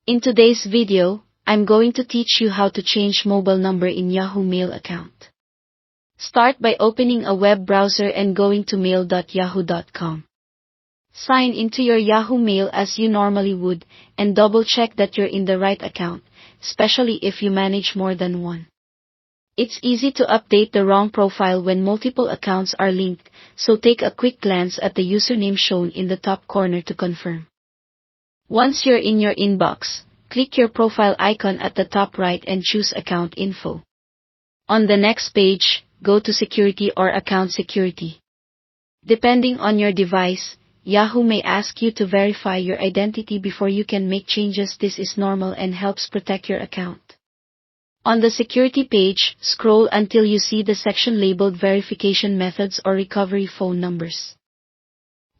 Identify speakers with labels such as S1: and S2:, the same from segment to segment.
S1: In today's video, I'm going to teach you how to change mobile number in Yahoo Mail account. Start by opening a web browser and going to mail.yahoo.com. Sign into your Yahoo Mail as you normally would, and double-check that you're in the right account, especially if you manage more than one. It's easy to update the wrong profile when multiple accounts are linked, so take a quick glance at the username shown in the top corner to confirm. Once you're in your inbox, click your profile icon at the top right and choose Account Info. On the next page, go to Security or Account Security. Depending on your device, Yahoo may ask you to verify your identity before you can make changes. This is normal and helps protect your account. On the security page, scroll until you see the section labeled Verification Methods or Recovery Phone Numbers.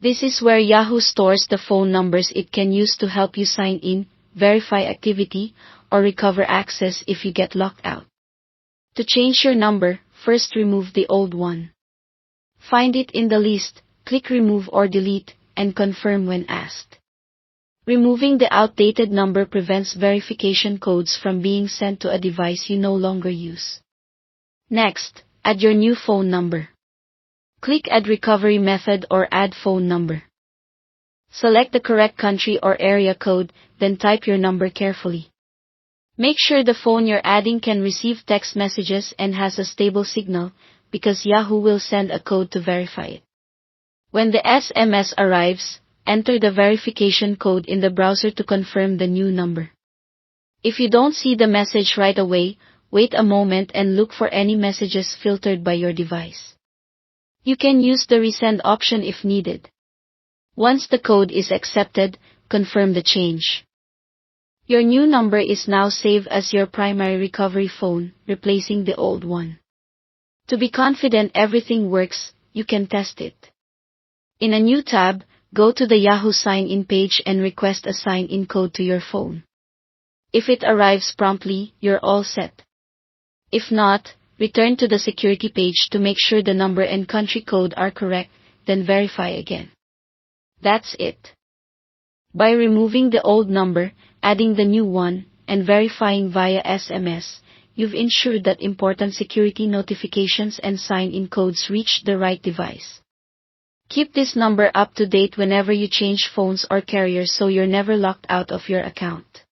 S1: This is where Yahoo stores the phone numbers it can use to help you sign in, verify activity, or recover access if you get locked out. To change your number, first remove the old one. Find it in the list, click Remove or Delete, and confirm when asked. Removing the outdated number prevents verification codes from being sent to a device you no longer use. Next, add your new phone number. Click Add Recovery Method or Add Phone Number. Select the correct country or area code, then type your number carefully. Make sure the phone you're adding can receive text messages and has a stable signal, because Yahoo will send a code to verify it. When the SMS arrives, enter the verification code in the browser to confirm the new number. If you don't see the message right away, wait a moment and look for any messages filtered by your device. You can use the resend option if needed. Once the code is accepted, confirm the change. Your new number is now saved as your primary recovery phone, replacing the old one. To be confident everything works, you can test it. In a new tab, go to the Yahoo sign-in page and request a sign-in code to your phone. If it arrives promptly, you're all set. If not, return to the security page to make sure the number and country code are correct, then verify again. That's it. By removing the old number, adding the new one, and verifying via SMS, you've ensured that important security notifications and sign-in codes reach the right device. Keep this number up to date whenever you change phones or carriers so you're never locked out of your account.